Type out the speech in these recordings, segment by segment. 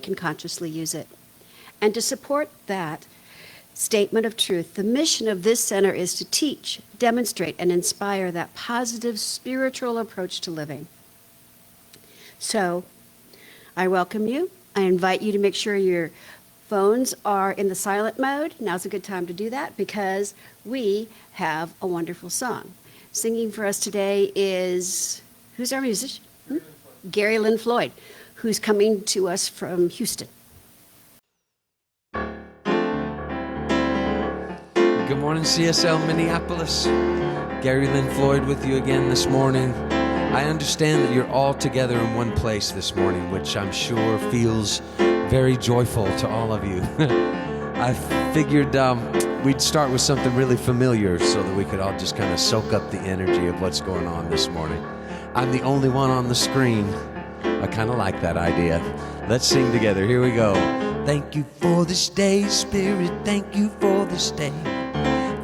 can consciously use it. And to support that statement of truth, the mission of this center is to teach, demonstrate, and inspire that positive spiritual approach to living. So, I welcome you. I invite you to make sure your phones are in the silent mode. Now's a good time to do that because we have a wonderful song. Singing for us today is, who's our musician? Gary Lynn Floyd, who's coming to us from Houston. Good morning, CSL Minneapolis. Gary Lynn Floyd with you again this morning. I understand that you're all together in one place this morning, which I'm sure feels very joyful to all of you. I figured we'd start with something really familiar so that we could all just kind of soak up the energy of what's going on this morning. I'm the only one on the screen. I kind of like that idea. Let's sing together. Here we go. Thank you for this day, Spirit. Thank you for this day.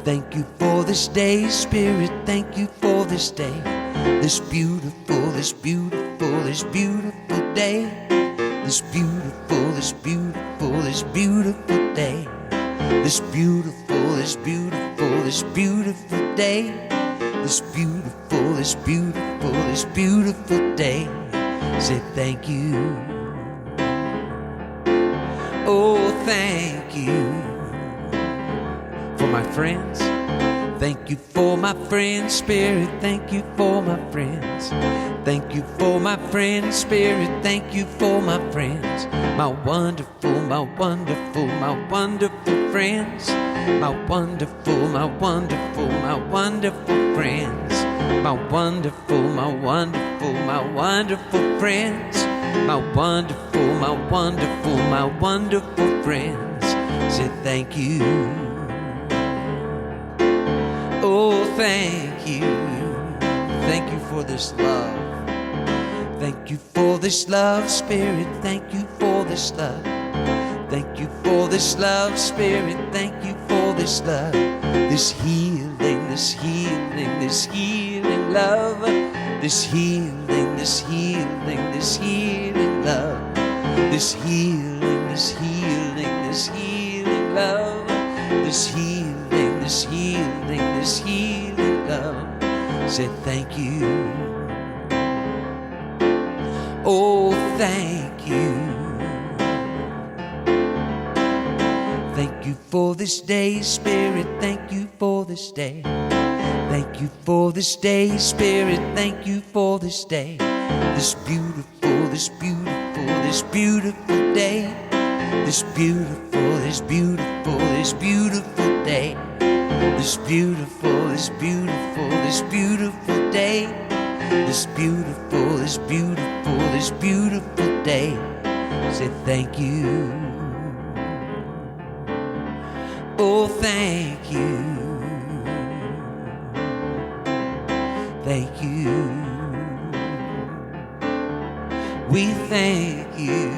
Thank you for this day, Spirit. Thank you for this day. This beautiful, this beautiful, this beautiful day. This beautiful, this beautiful, this beautiful day. This beautiful, this beautiful, this beautiful day. This beautiful, this beautiful, this beautiful day. Say thank you. Oh, thank you. For my friends, thank you for my friends, Spirit. Thank you for my friends. Thank you for my friends, Spirit. Thank you for my friends. My wonderful, my wonderful, my wonderful friends. My wonderful, my wonderful, my wonderful friends. My wonderful, my wonderful, my wonderful friends. My wonderful, my wonderful, my wonderful friends. Say thank you. Oh, thank you. Thank you for this love. Thank you for this love, Spirit. Thank you for this love. Thank you for this love, Spirit. Thank you for this love. This healing, this healing, this healing love. This healing, this healing, this healing love. This healing, this healing, this healing love. This healing, this healing, this healing love. Say thank you. Oh, thank you. Thank you for this day, Spirit. Thank you for this day. Thank you for this day, Spirit. Thank you for this day. This beautiful, this beautiful, this beautiful day. This beautiful, this beautiful, this beautiful day. This beautiful, this beautiful, this beautiful day. This beautiful, this beautiful, this beautiful day. Say thank you. Oh, thank you. Thank you. We thank you.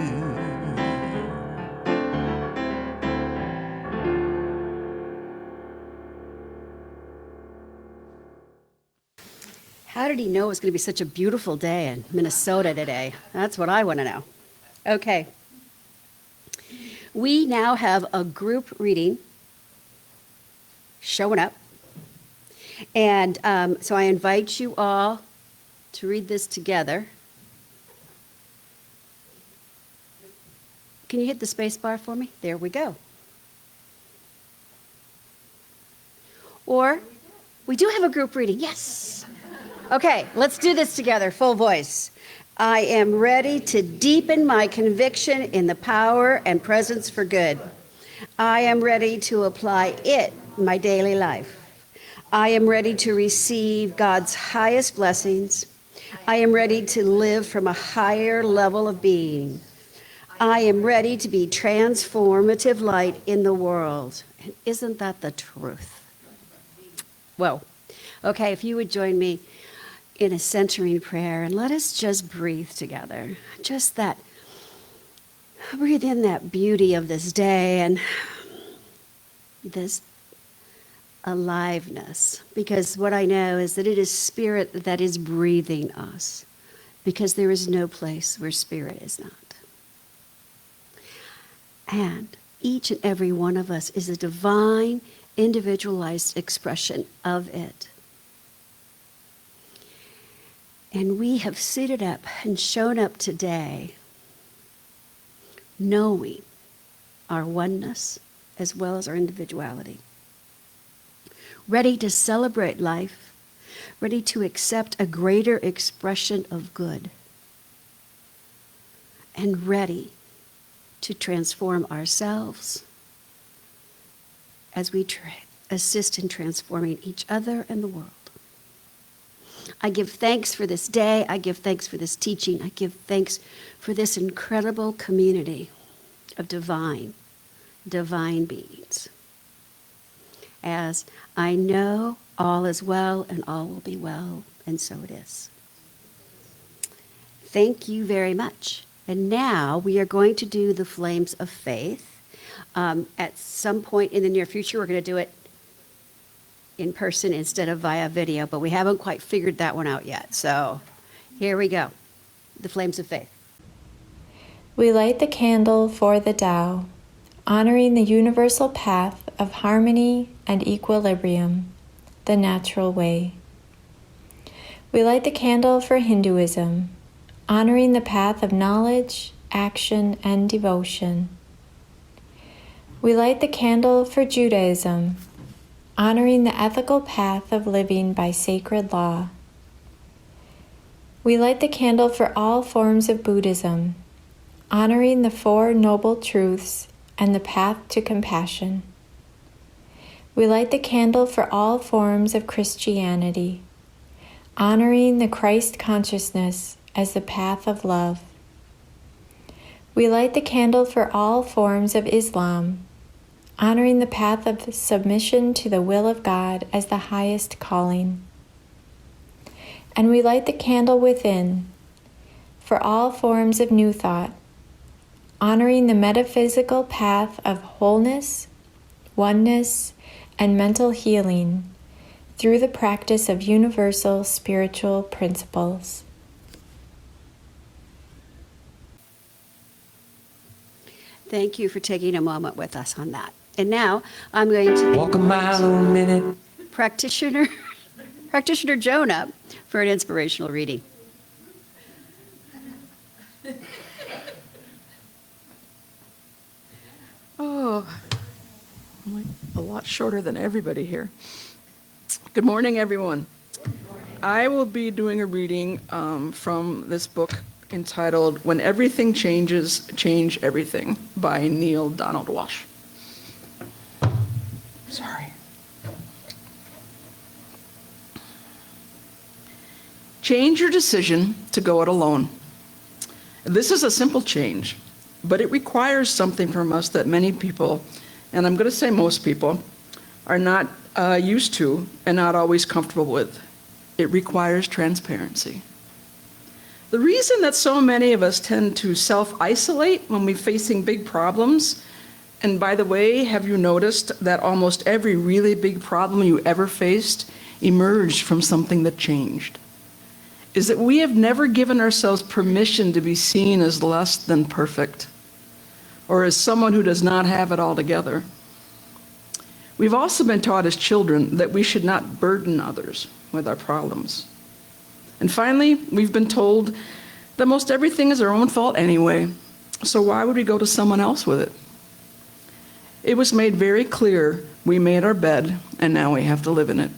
How did he know it was going to be such a beautiful day in Minnesota today? That's what I want to know. Okay. We now have a group reading showing up. And so I invite you all to read this together. Can you hit the space bar for me? There we go. Or we do have a group reading. Yes. Okay, let's do this together, full voice. I am ready to deepen my conviction in the power and presence for good. I am ready to apply it in my daily life. I am ready to receive God's highest blessings. I am ready to live from a higher level of being. I am ready to be transformative light in the world. And isn't that the truth? Whoa. Okay, if you would join me in a centering prayer, and let us just breathe together. Just that, breathe in that beauty of this day and this aliveness, because what I know is that it is Spirit that is breathing us, because there is no place where Spirit is not. And each and every one of us is a divine, individualized expression of it. And we have suited up and shown up today knowing our oneness as well as our individuality. Ready to celebrate life, ready to accept a greater expression of good, and ready to transform ourselves as we assist in transforming each other and the world. I give thanks for this day. I give thanks for this teaching. I give thanks for this incredible community of divine beings. As I know all is well and all will be well, and so it is. Thank you very much. And now we are going to do the Flames of Faith. At some point in the near future, we're going to do it in person instead of via video, but we haven't quite figured that one out yet. So here we go. The Flames of Faith. We light the candle for the Tao, honoring the universal path of harmony and equilibrium, the natural way. We light the candle for Hinduism, honoring the path of knowledge, action, and devotion. We light the candle for Judaism, honoring the ethical path of living by sacred law. We light the candle for all forms of Buddhism, honoring the Four Noble Truths and the path to compassion. We light the candle for all forms of Christianity, honoring the Christ consciousness as the path of love. We light the candle for all forms of Islam, honoring the path of submission to the will of God as the highest calling. And we light the candle within for all forms of New Thought, honoring the metaphysical path of wholeness, oneness, and mental healing through the practice of universal spiritual principles. Thank you for taking a moment with us on that. And now I'm going to Walk a mile a minute. practitioner Joan up for an inspirational reading. Oh, I'm like a lot shorter than everybody here. Good morning, everyone. I will be doing a reading from this book entitled When Everything Changes, Change Everything by Neale Donald Walsch. Sorry. Change your decision to go it alone. This is a simple change, but it requires something from us that many people, and I'm going to say most people, are not used to and not always comfortable with. It requires transparency. The reason that so many of us tend to self-isolate when we're facing big problems, and by the way, have you noticed that almost every really big problem you ever faced emerged from something that changed, is that we have never given ourselves permission to be seen as less than perfect or as someone who does not have it all together. We've also been taught as children that we should not burden others with our problems. And finally, we've been told that most everything is our own fault anyway, so why would we go to someone else with it? It was made very clear we made our bed and now we have to live in it.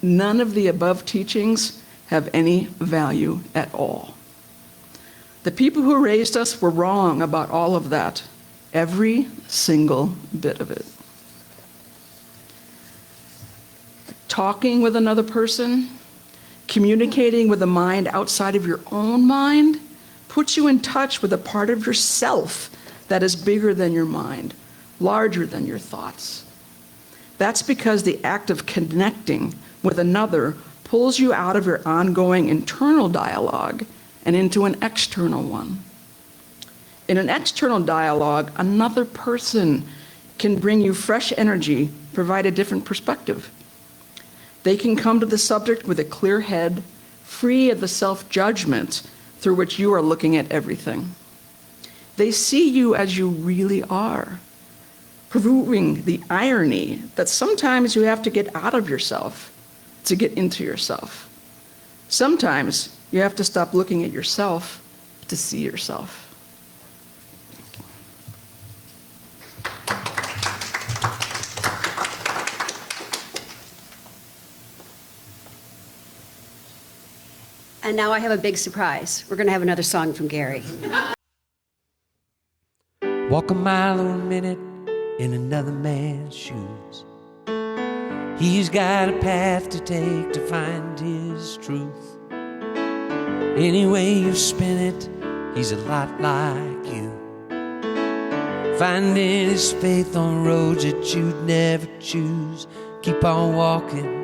None of the above teachings have any value at all. The people who raised us were wrong about all of that, every single bit of it. Talking with another person, communicating with a mind outside of your own mind, puts you in touch with a part of yourself that is bigger than your mind, larger than your thoughts. That's because the act of connecting with another pulls you out of your ongoing internal dialogue and into an external one. In an external dialogue, another person can bring you fresh energy, provide a different perspective. They can come to the subject with a clear head, free of the self-judgment through which you are looking at everything. They see you as you really are, proving the irony that sometimes you have to get out of yourself to get into yourself. Sometimes you have to stop looking at yourself to see yourself. And now I have a big surprise. We're going to have another song from Gary. Walk a mile or a minute in another man's shoes. He's got a path to take to find his truth. Any way you spin it, he's a lot like you. Finding his faith on roads that you'd never choose. Keep on walking.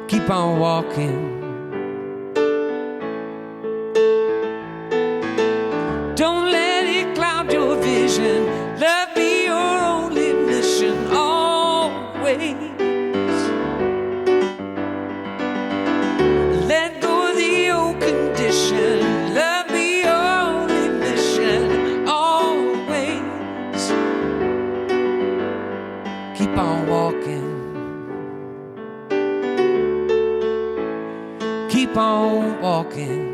Keep on walking. Don't let it cloud your vision. Love be your only mission always. Let go of the old condition. Love be your only mission always. Keep on walking. Keep on walking.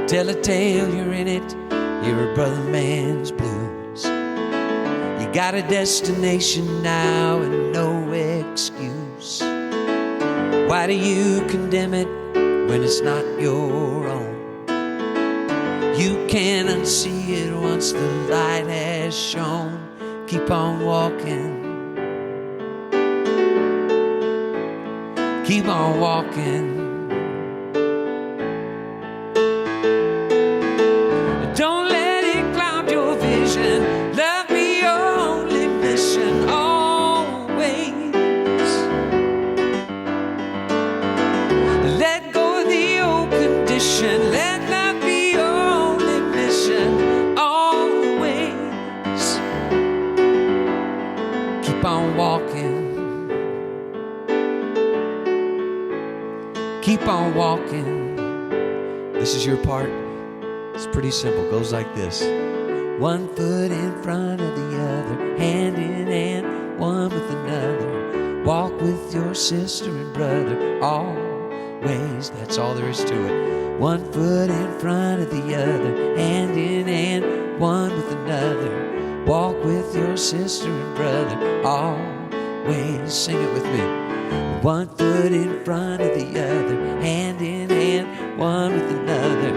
Tell a tale, you're in it. You're a brother man's blues. You got a destination now and no excuse. Why do you condemn it when it's not your own? You can't unsee it once the light has shone. Keep on walking. Keep on walking. Don't let it cloud your vision. Love be your only mission always. Let go of the old condition. Let love be your only mission always. Keep on walking. Keep on walking. This is your part. It's pretty simple. Goes like this. One foot in front of the other, hand in hand, one with another. Walk with your sister and brother always. That's all there is to it. One foot in front of the other, hand in hand, one with another. Walk with your sister and brother always. Sing it with me. One foot in front of the other, hand in hand, one with another.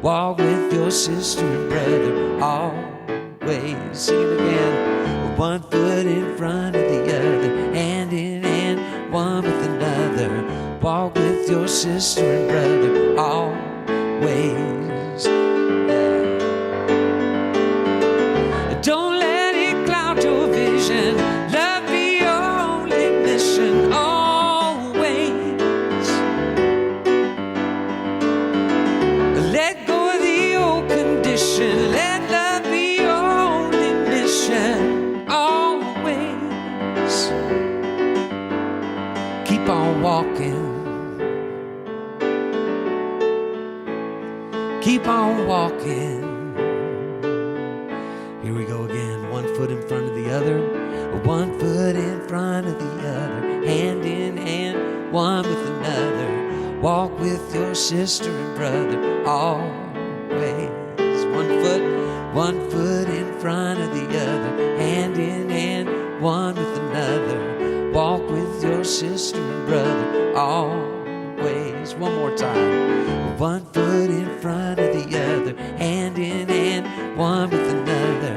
Walk with your sister and brother always. Sing it again. One foot in front of the other, hand in hand, one with another. Walk with your sister and brother always. Yeah. Don't let it cloud your vision. Love be your only mission always. Let go of the old condition. Let love be your only mission always. Keep on walking. Keep on walking. Here we go again. One foot in front of the other. One foot in front of the other. Hand in hand, one with another. Walk with your sister and brother always. One foot in front of the other. Hand in hand, one with another. Walk with your sister and brother always. One more time. One foot in front of the other. Hand in hand, one with another.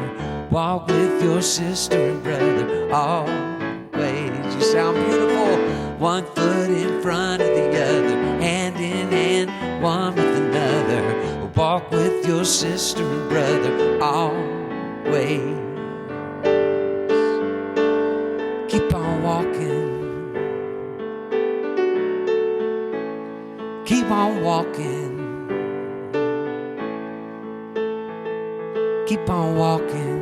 Walk with your sister and brother always. You sound beautiful. One foot in front of the other. Hand in hand, one with another. Walk with your sister and brother always. Keep on walking. Keep on walking. Keep on walking.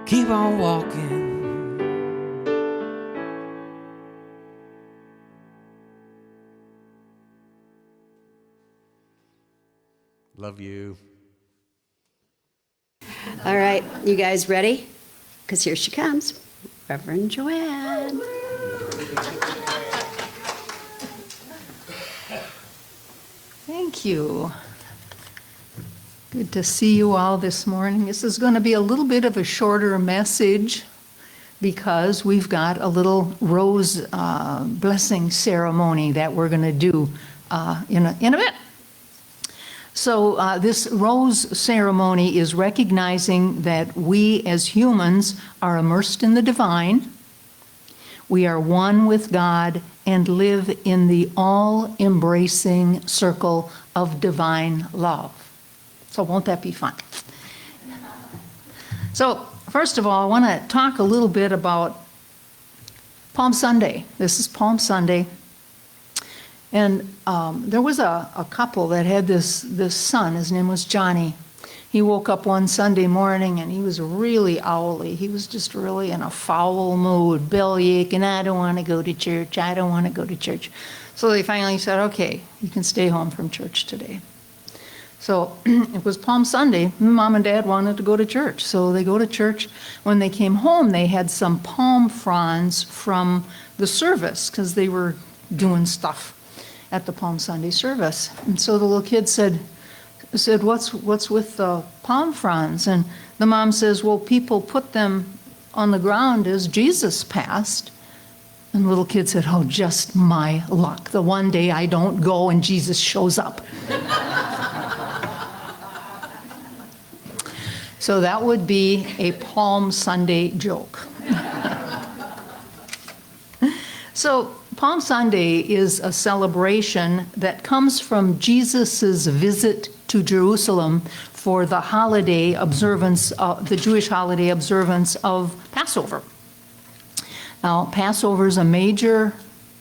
Keep on walking. Love you. All right, you guys ready? Because here she comes, Reverend Joanne. Thank you. Good to see you all this morning. This is going to be a little bit of a shorter message because we've got a little rose blessing ceremony that we're going to do in a bit. So this rose ceremony is recognizing that we as humans are immersed in the divine. We are one with God and live in the all-embracing circle of divine love. So won't that be fun? So first of all, I want to talk a little bit about Palm Sunday. This is Palm Sunday. And there was a couple that had this son. His name was Johnny. He woke up one Sunday morning and he was really owly. He was just really in a foul mood, bellyache, and I don't want to go to church. I don't want to go to church. So they finally said, okay, you can stay home from church today. So it was Palm Sunday. Mom and Dad wanted to go to church. So they go to church. When they came home, they had some palm fronds from the service because they were doing stuff at the Palm Sunday service. And so the little kid said, what's with the palm fronds? And the mom says, well, people put them on the ground as Jesus passed. And the little kid said, oh, just my luck. The one day I don't go and Jesus shows up. So that would be a Palm Sunday joke. So Palm Sunday is a celebration that comes from Jesus' visit to Jerusalem for the holiday observance, the Jewish holiday observance of Passover. Now, Passover is a major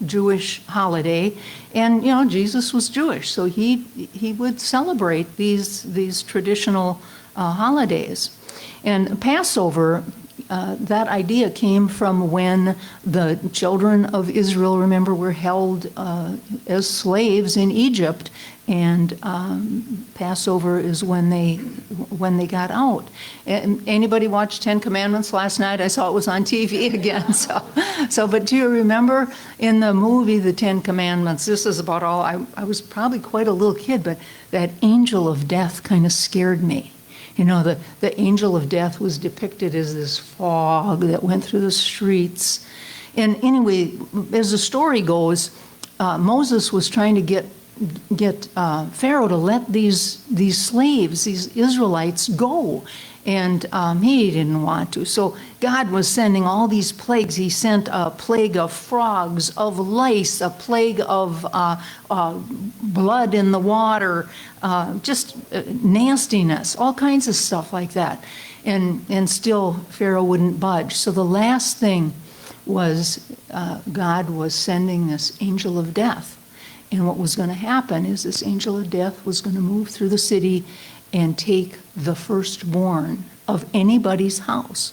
Jewish holiday, and Jesus was Jewish, so he would celebrate these traditional holidays. And Passover, that idea came from when the children of Israel, remember, were held as slaves in Egypt, and Passover is when they got out. And anybody watch Ten Commandments last night? I saw it was on TV again. But do you remember in the movie The Ten Commandments? This is about all. I was probably quite a little kid, but that angel of death kind of scared me. The angel of death was depicted as this fog that went through the streets. And anyway, as the story goes, Moses was trying to get Pharaoh to let these slaves, these Israelites, go. And he didn't want to. So God was sending all these plagues. He sent a plague of frogs, of lice, a plague of blood in the water, just nastiness, all kinds of stuff like that. And still Pharaoh wouldn't budge. So the last thing was God was sending this angel of death. And what was going to happen is this angel of death was going to move through the city and take the firstborn of anybody's house.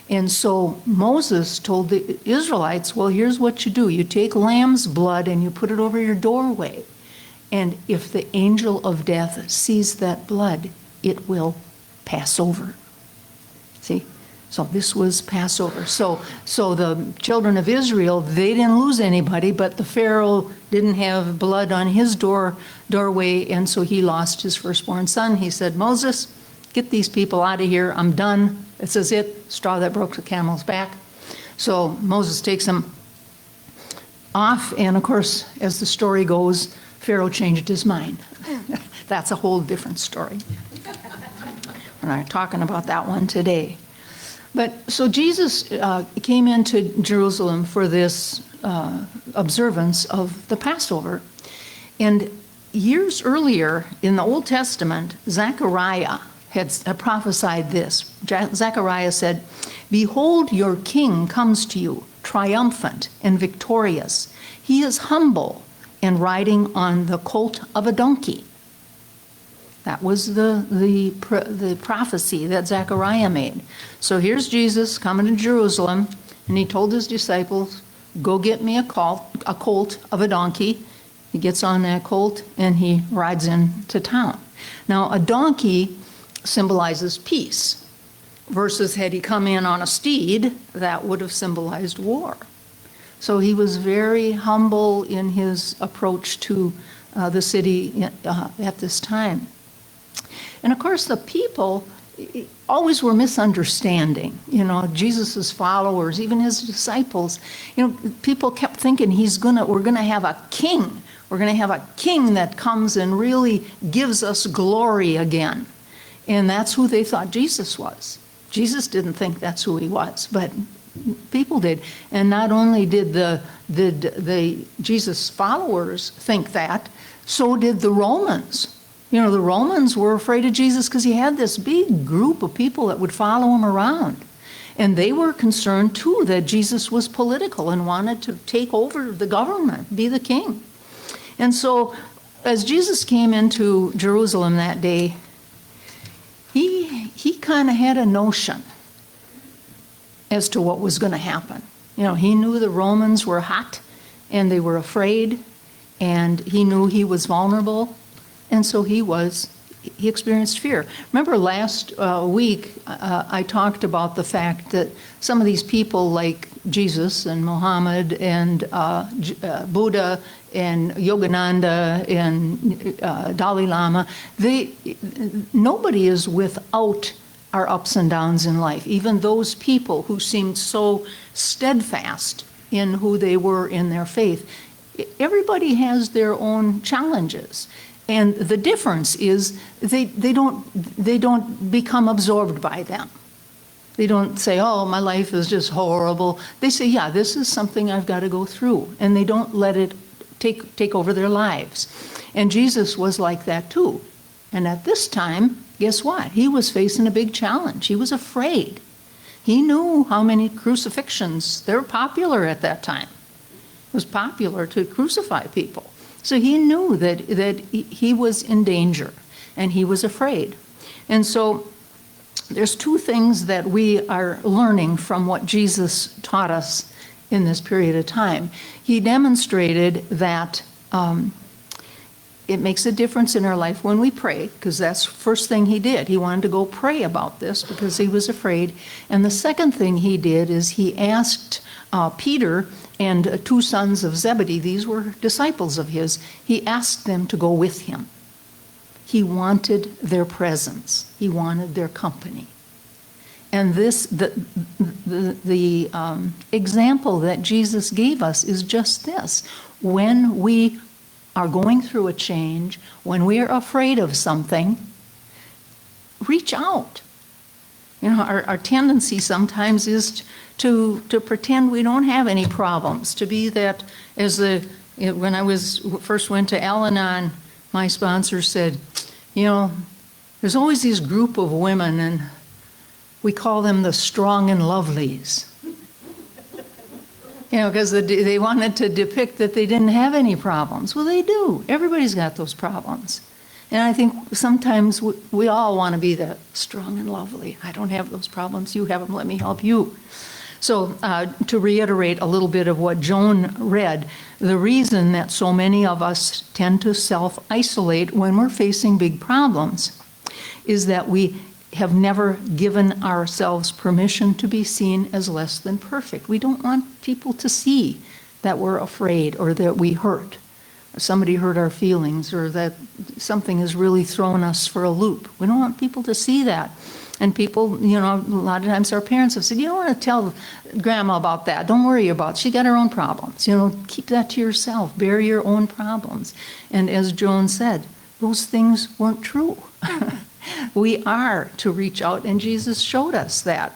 And so Moses told the Israelites, well, here's what you do. You take lamb's blood and you put it over your doorway. And if the angel of death sees that blood, it will pass over. See? So this was Passover. So the children of Israel, they didn't lose anybody, but the Pharaoh didn't have blood on his doorway, and so he lost his firstborn son. He said, Moses, get these people out of here. I'm done. This is it. Straw that broke the camel's back. So Moses takes them off, and of course, as the story goes, Pharaoh changed his mind. That's a whole different story. We're not talking about that one today. But so Jesus came into Jerusalem for this observance of the Passover. And years earlier in the Old Testament, Zechariah had prophesied this. Zechariah said, behold, your king comes to you, triumphant and victorious. He is humble and riding on the colt of a donkey. That was the prophecy that Zechariah made. So here's Jesus coming to Jerusalem, and he told his disciples, go get me a colt of a donkey. He gets on that colt, and he rides into town. Now, a donkey symbolizes peace, versus had he come in on a steed, that would have symbolized war. So he was very humble in his approach to the city at this time. And of course, the people always were misunderstanding. Jesus' followers, even his disciples. People kept thinking we're gonna have a king. We're gonna have a king that comes and really gives us glory again. And that's who they thought Jesus was. Jesus didn't think that's who he was, but people did. And not only did the Jesus followers think that, so did the Romans. The Romans were afraid of Jesus because he had this big group of people that would follow him around. And they were concerned, too, that Jesus was political and wanted to take over the government, be the king. And so, as Jesus came into Jerusalem that day, he kind of had a notion as to what was going to happen. He knew the Romans were hot, and they were afraid, and he knew he was vulnerable. And so he experienced fear. Remember last week, I talked about the fact that some of these people like Jesus and Muhammad and Buddha and Yogananda and Dalai Lama, nobody is without our ups and downs in life. Even those people who seemed so steadfast in who they were in their faith, everybody has their own challenges. And the difference is they don't become absorbed by them. They don't say, oh, my life is just horrible. They say, yeah, this is something I've got to go through. And they don't let it take over their lives. And Jesus was like that too. And at this time, guess what? He was facing a big challenge. He was afraid. He knew how many crucifixions, they were popular at that time. It was popular to crucify people. So he knew that he was in danger, and he was afraid. And so there's two things that we are learning from what Jesus taught us in this period of time. He demonstrated that it makes a difference in our life when we pray, because that's the first thing he did. He wanted to go pray about this because he was afraid. And the second thing he did is he asked Peter and two sons of Zebedee, these were disciples of his, he asked them to go with him. He wanted their presence. He wanted their company. And the example that Jesus gave us is just this. When we are going through a change, when we are afraid of something, reach out. Our tendency sometimes is to pretend we don't have any problems, to be that, when I first went to Al-Anon, my sponsor said, there's always this group of women, and we call them the strong and lovelies. Because they wanted to depict that they didn't have any problems. Well, they do. Everybody's got those problems. And I think sometimes we all want to be the strong and lovely. I don't have those problems. You have them. Let me help you. So to reiterate a little bit of what Joan read, the reason that so many of us tend to self-isolate when we're facing big problems is that we have never given ourselves permission to be seen as less than perfect. We don't want people to see that we're afraid or that we hurt, or somebody hurt our feelings, or that something has really thrown us for a loop. We don't want people to see that. And people, a lot of times our parents have said, you don't want to tell grandma about that. Don't worry about it. She got her own problems. Keep that to yourself. Bear your own problems. And as Joan said, those things weren't true. We are to reach out, and Jesus showed us that.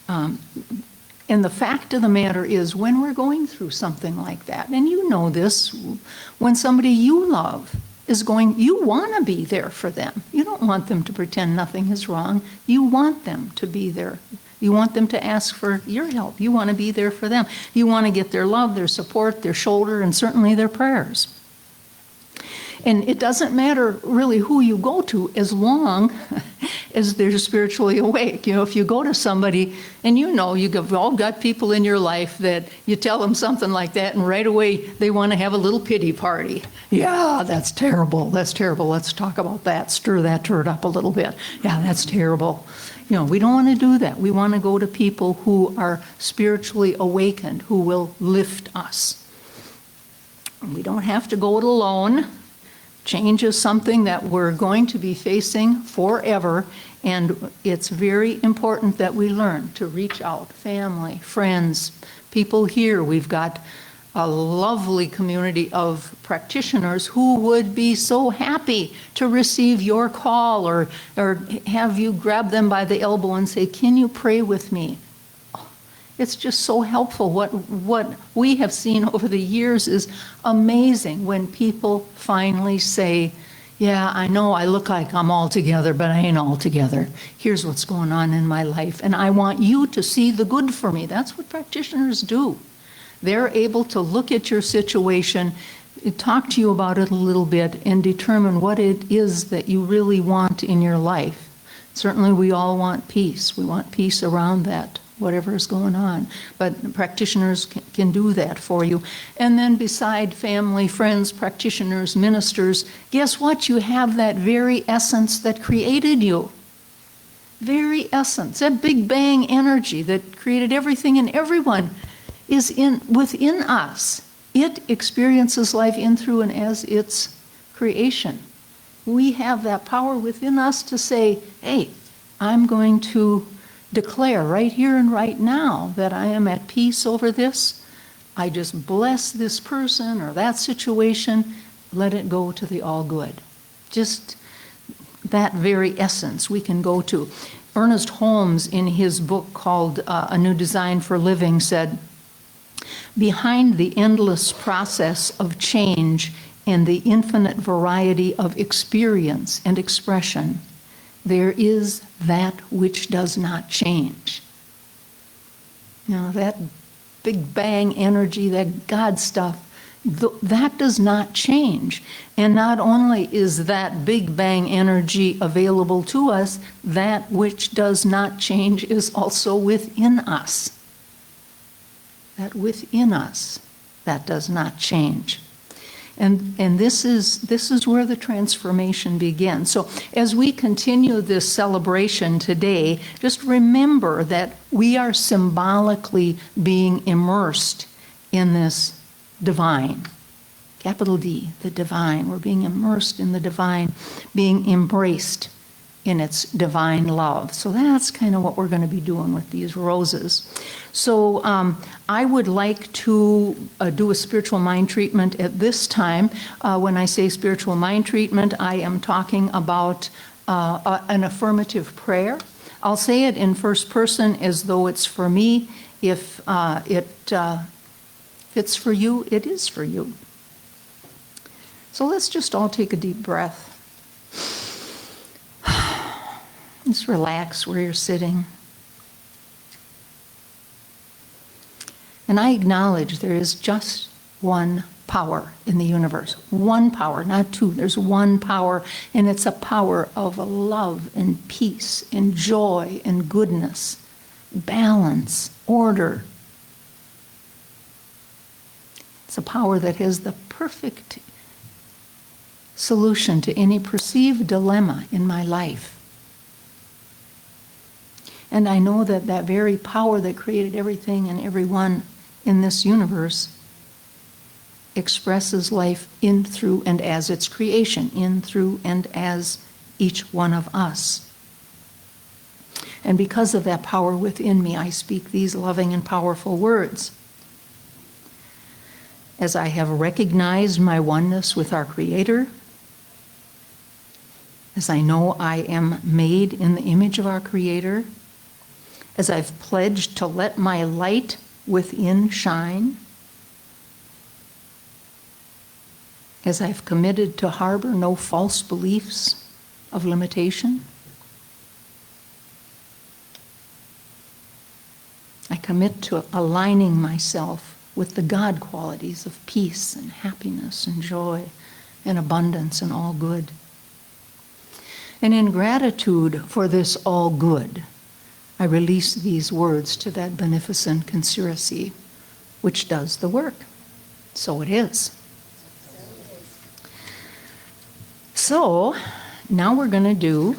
And the fact of the matter is, when we're going through something like that, and you know this, when somebody you love is you want to be there for them. You don't want them to pretend nothing is wrong. You want them to be there. You want them to ask for your help. You want to be there for them. You want to get their love, their support, their shoulder, and certainly their prayers. And it doesn't matter really who you go to, as long as they're spiritually awake. If you go to somebody and you've all got people in your life that you tell them something like that and right away they want to have a little pity party. Yeah, that's terrible. That's terrible. Let's talk about that. Stir that turd up a little bit. Yeah, that's terrible. We don't want to do that. We want to go to people who are spiritually awakened, who will lift us. We don't have to go it alone. Change is something that we're going to be facing forever, and it's very important that we learn to reach out. Family, friends, people here. We've got a lovely community of practitioners who would be so happy to receive your call or have you grab them by the elbow and say, "Can you pray with me?" It's just so helpful. What we have seen over the years is amazing when people finally say, "Yeah, I know I look like I'm all together, but I ain't all together. Here's what's going on in my life, and I want you to see the good for me." That's what practitioners do. They're able to look at your situation, talk to you about it a little bit, and determine what it is that you really want in your life. Certainly we all want peace. We want peace around that, whatever is going on. But practitioners can do that for you. And then beside family, friends, practitioners, ministers, guess what? You have that very essence that created you. Very essence, that Big Bang energy that created everything and everyone is within us. It experiences life in, through, and as its creation. We have that power within us to say, "Hey, I'm going to declare right here and right now that I am at peace over this. I just bless this person or that situation. Let it go to the all good." Just that very essence we can go to. Ernest Holmes, in his book called A New Design for Living, said, "Behind the endless process of change and the infinite variety of experience and expression, there is that which does not change." That Big Bang energy, that God stuff, that does not change. And not only is that Big Bang energy available to us, that which does not change is also within us. That within us, that does not change. And this is where the transformation begins. So as we continue this celebration today, just remember that we are symbolically being immersed in this divine. Capital D, the divine. We're being immersed in the divine, being embraced in its divine love. So that's kind of what we're going to be doing with these roses. So I would like to do a spiritual mind treatment at this time. When I say spiritual mind treatment, I am talking about an affirmative prayer. I'll say it in first person as though it's for me. If it's for you, it is for you. So let's just all take a deep breath. Just relax where you're sitting. And I acknowledge there is just one power in the universe. One power, not two. There's one power, and it's a power of love and peace and joy and goodness, balance, order. It's a power that has the perfect solution to any perceived dilemma in my life. And I know that that very power that created everything and everyone in this universe expresses life in, through, and as its creation, in, through, and as each one of us. And because of that power within me, I speak these loving and powerful words. As I have recognized my oneness with our Creator, as I know I am made in the image of our Creator, as I've pledged to let my light within shine, as I've committed to harbor no false beliefs of limitation, I commit to aligning myself with the God qualities of peace and happiness and joy and abundance and all good. And in gratitude for this all good, I release these words to that beneficent conspiracy, which does the work. So it is. So now we're going to do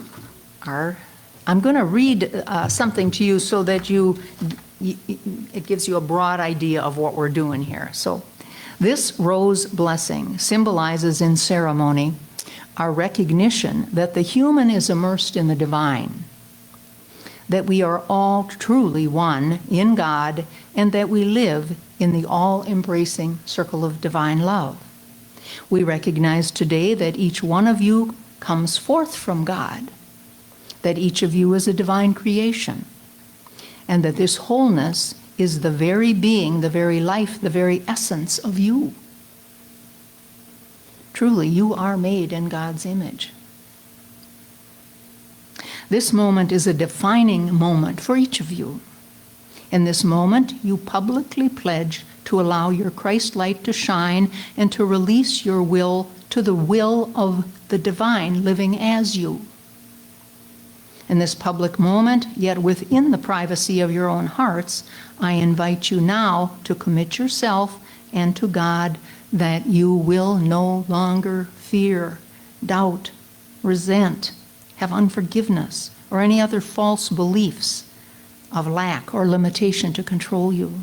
I'm going to read something to you so that it gives you a broad idea of what we're doing here. So this rose blessing symbolizes in ceremony our recognition that the human is immersed in the divine, that we are all truly one in God, and that we live in the all-embracing circle of divine love. We recognize today that each one of you comes forth from God, that each of you is a divine creation, and that this wholeness is the very being, the very life, the very essence of you. Truly, you are made in God's image. This moment is a defining moment for each of you. In this moment, you publicly pledge to allow your Christ light to shine and to release your will to the will of the divine living as you. In this public moment, yet within the privacy of your own hearts, I invite you now to commit yourself and to God that you will no longer fear, doubt, resent, have unforgiveness, or any other false beliefs of lack or limitation to control you.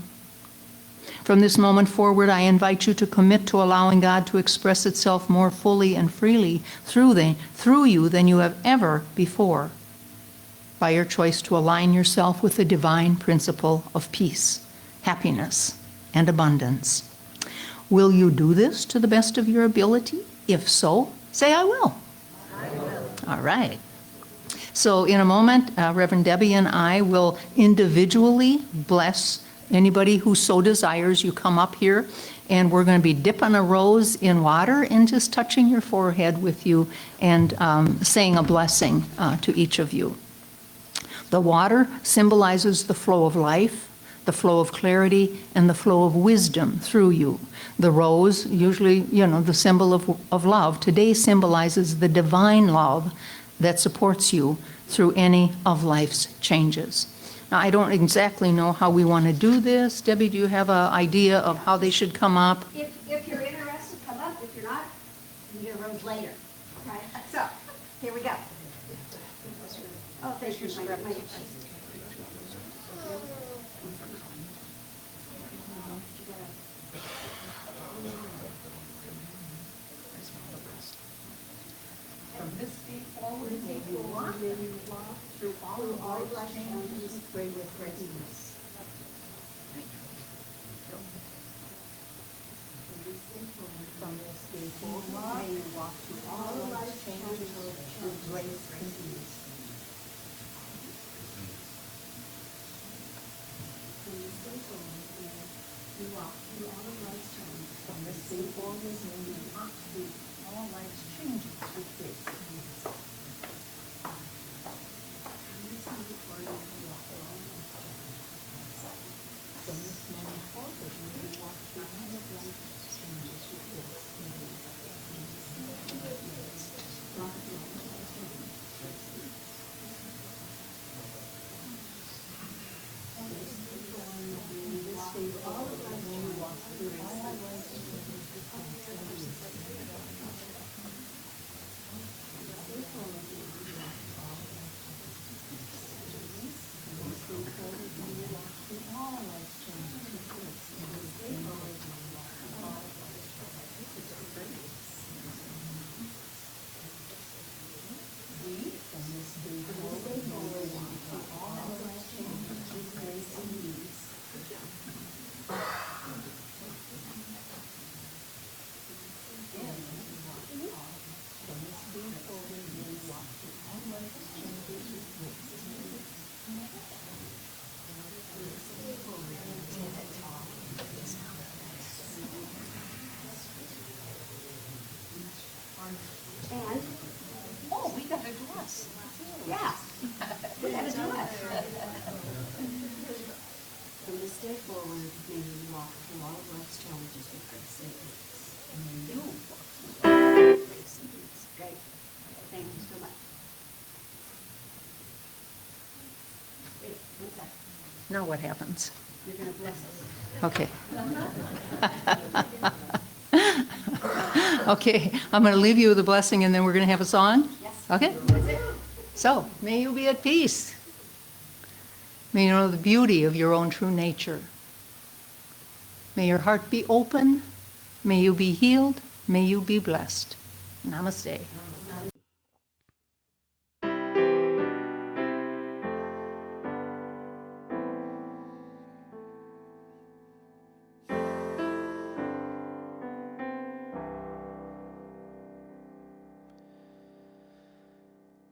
From this moment forward, I invite you to commit to allowing God to express itself more fully and freely through you than you have ever before, by your choice to align yourself with the divine principle of peace, happiness, and abundance. Will you do this to the best of your ability? If so, say, I will. I will. All right. So in a moment, Reverend Debbie and I will individually bless anybody who so desires. You come up here, and we're going to be dipping a rose in water and just touching your forehead with you and saying a blessing to each of you. The water symbolizes the flow of life, the flow of clarity, and the flow of wisdom through you. The rose, usually, the symbol of love, today symbolizes the divine love that supports you through any of life's changes. Now, I don't exactly know how we want to do this. Debbie, do you have an idea of how they should come up? If you're interested, come up. If you're not, you get a rose later. Right? So, here we go. Oh, thank you. From this day forward, may you walk through all life changes with readiness. From this day forward, may you walk through all life changes with grace and ease. You walk through all of life's changes. From this day forward, may you walk through all life's changes with grace and ease. From this moment forward, may you walk through all of life's changes with grace and ease. And, Oh, we got to do us. yeah, we gotta do it. From this day forward, may you walk through all of life's challenges with grace and ease. And may you walk through all of grace and ease. Great. Thank you so much. Now what happens? You're going to bless us. Okay. Okay, I'm going to leave you with a blessing and then we're going to have a song? Yes. Okay? So, may you be at peace. May you know the beauty of your own true nature. May your heart be open. May you be healed. May you be blessed. Namaste.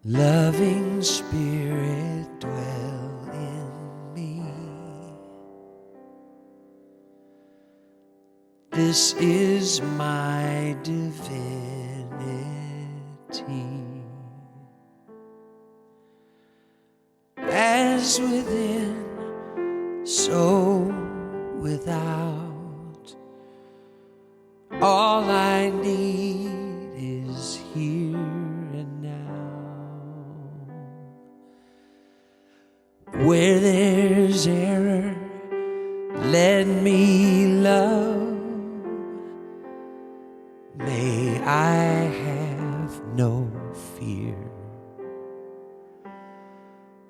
Loving Spirit, dwell in me. This is my divinity. As within, so without. All I need is here and now. Where there's error, let me love. May I have no fear.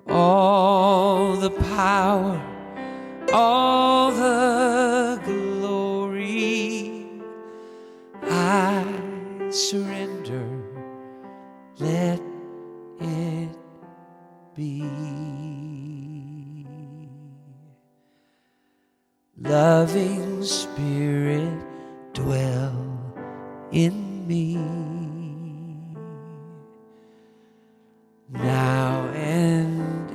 All the power, all the glory, I surrender. Let it be. Loving Spirit, dwell in me, now and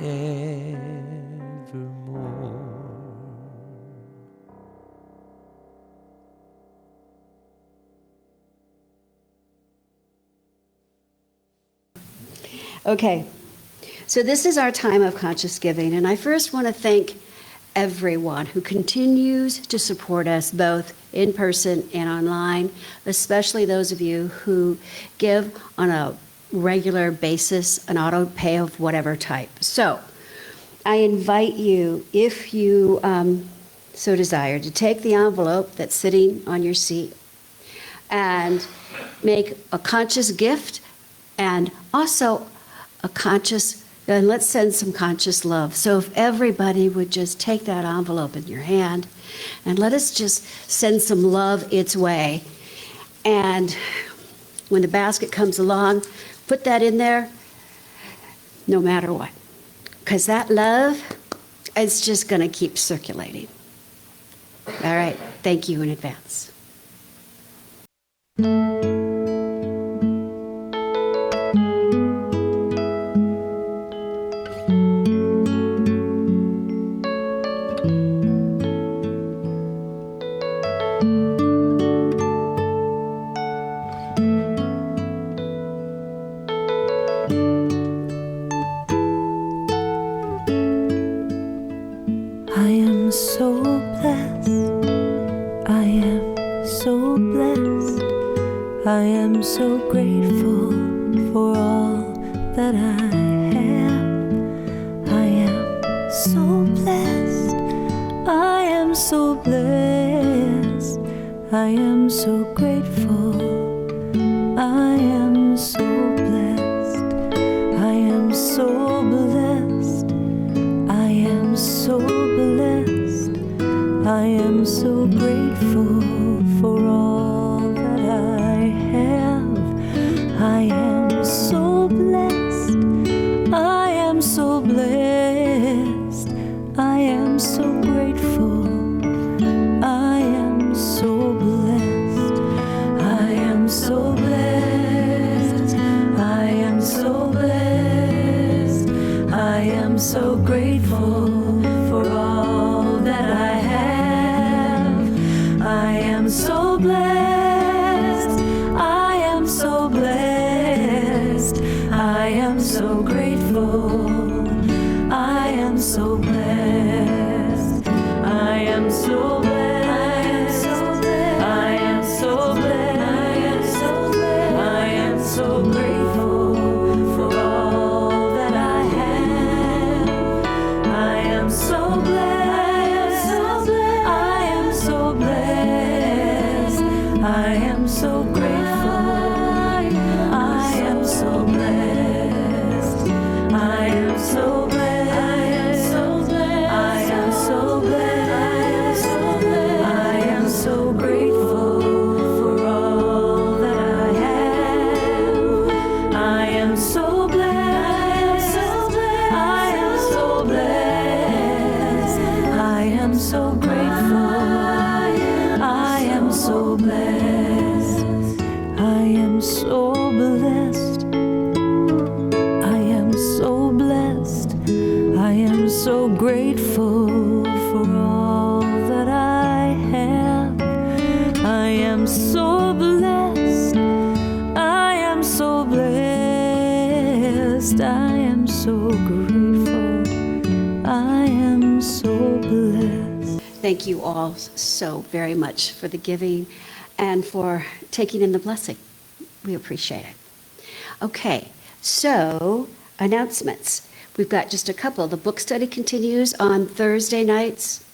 evermore. Okay, so this is our time of conscious giving, and I first want to thank everyone who continues to support us both in person and online, especially those of you who give on a regular basis, an auto pay of whatever type. So I invite you, if you so desire, to take the envelope that's sitting on your seat and make a conscious gift and also a conscious, and let's send some conscious love. So if everybody would just take that envelope in your hand and let us just send some love its way. And when the basket comes along, put that in there no matter what. Because that love is just going to keep circulating. All right. Thank you in advance. I am so blessed. I am so blessed. I am so grateful for all that I have. I am so blessed. I am so blessed. I am so grateful. I am so blessed. I am so blessed. I am so blessed. I am so grateful for all that I have. I am so blessed. I am so blessed. I am so grateful. I am so blessed. I am so blessed. I am so blessed. I am so grateful for all that I have. I am so blessed. I am so blessed. I am so grateful. I am so blessed. I am so blessed. I am so blessed. I am so grateful for all that I have. I am so blessed. I am so grateful. I am so blessed. I am so blessed. I am so blessed. I am so grateful for all that I have. I am so blessed. I am so blessed. I am so grateful. I am so blessed. I am so blessed. I am so blessed. I am so grateful for all that I have. I am so blessed. I am so blessed. I am so grateful. I am so blessed. Thank you all so very much for the giving and for taking in the blessing. We appreciate it. Okay, so announcements. We've got just a couple. The book study continues on Thursday nights.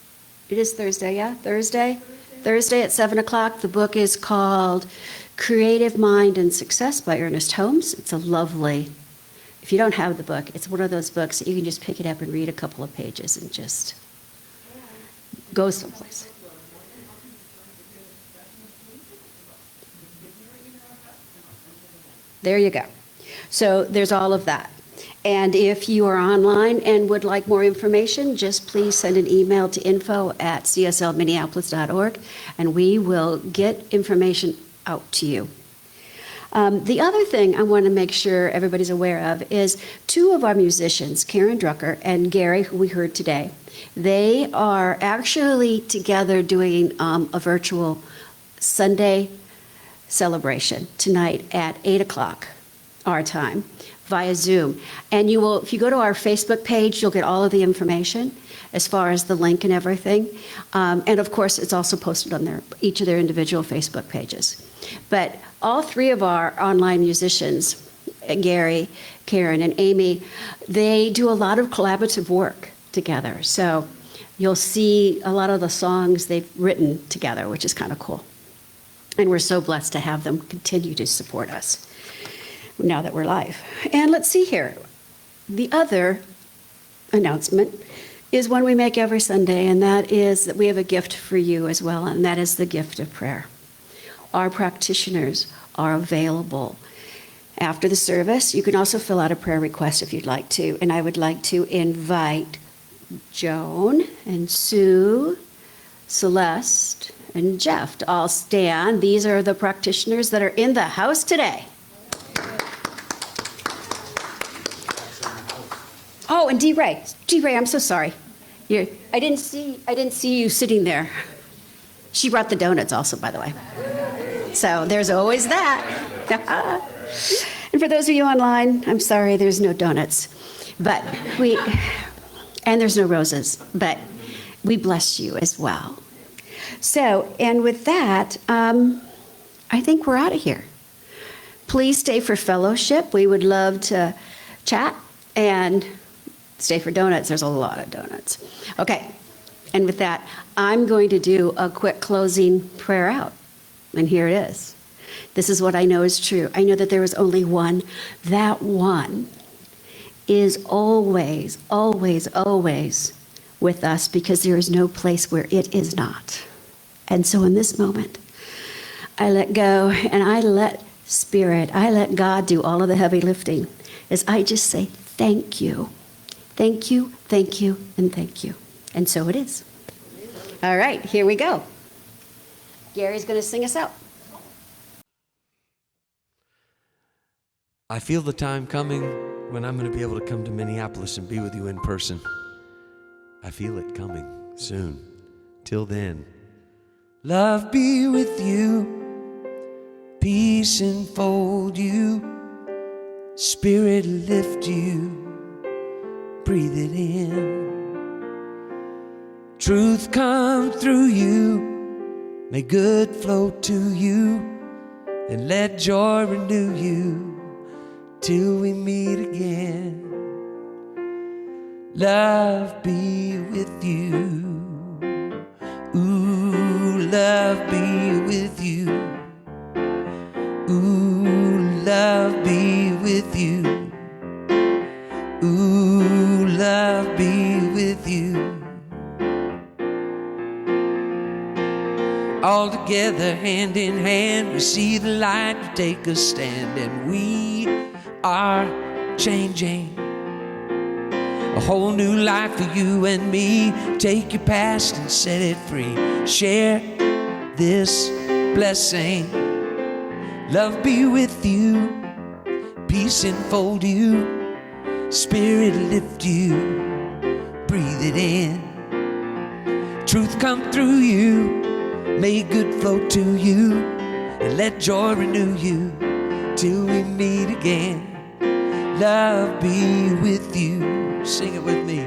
It is Thursday, yeah? Thursday at 7 o'clock. The book is called Creative Mind and Success by Ernest Holmes. It's a lovely, if you don't have the book, it's one of those books that you can just pick it up and read a couple of pages and just go someplace. There you go. So there's all of that. And if you are online and would like more information, just please send an email to info@cslminneapolis.org, and we will get information out to you. The other thing I want to make sure everybody's aware of is two of our musicians, Karen Drucker and Gary, who we heard today, they are actually together doing a virtual Sunday celebration tonight at 8 o'clock our time via Zoom. And you will, if you go to our Facebook page, you'll get all of the information as far as the link and everything. And of course, it's also posted on each of their individual Facebook pages. But all three of our online musicians, Gary, Karen, and Amy, they do a lot of collaborative work together. So you'll see a lot of the songs they've written together, which is kind of cool. And we're so blessed to have them continue to support us now that we're live. And let's see here. The other announcement is one we make every Sunday, and that is that we have a gift for you as well, and that is the gift of prayer. Our practitioners are available after the service. You can also fill out a prayer request if you'd like to, and I would like to invite Joan and Sue, Celeste, and Jeff to all stand. These are the practitioners that are in the house today. Oh, and D-Ray. D-Ray, I'm so sorry. I didn't see you sitting there. She brought the donuts also, by the way. So there's always that. And for those of you online, I'm sorry, there's no donuts. And there's no roses, but we bless you as well. So, and with that, I think we're out of here. Please stay for fellowship. We would love to chat, and stay for donuts. There's a lot of donuts. Okay, and with that, I'm going to do a quick closing prayer out. And here it is. This is what I know is true. I know that there is only one. That one is always, always, always with us, because there is no place where it is not. And so in this moment, I let go and I let God do all of the heavy lifting as I just say, thank you. Thank you, thank you, and thank you. And so it is. All right, here we go. Gary's going to sing us out. I feel the time coming when I'm going to be able to come to Minneapolis and be with you in person. I feel it coming soon. Till then, love be with you, peace enfold you, spirit lift you, breathe it in. Truth come through you, may good flow to you, and let joy renew you till we meet again. Love be with you. Ooh, love be with you. with you. Ooh, love be with you. All together, hand in hand, we see the light, we take a stand, and we are changing. A whole new life for you and me. Take your past and set it free. Share this blessing. Love be with you. Peace enfold you. Spirit lift you. Breathe it in. Truth come through you. May good flow to you. And let joy renew you till we meet again. Love be with you. Sing it with me.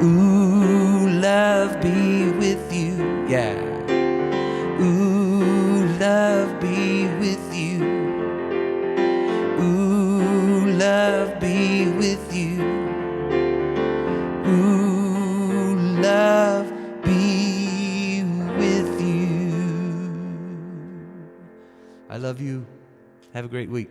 Ooh, love be with you. Yeah. Ooh, love be with you. Ooh, love be with you. Ooh, love be with you. I love you. Have a great week.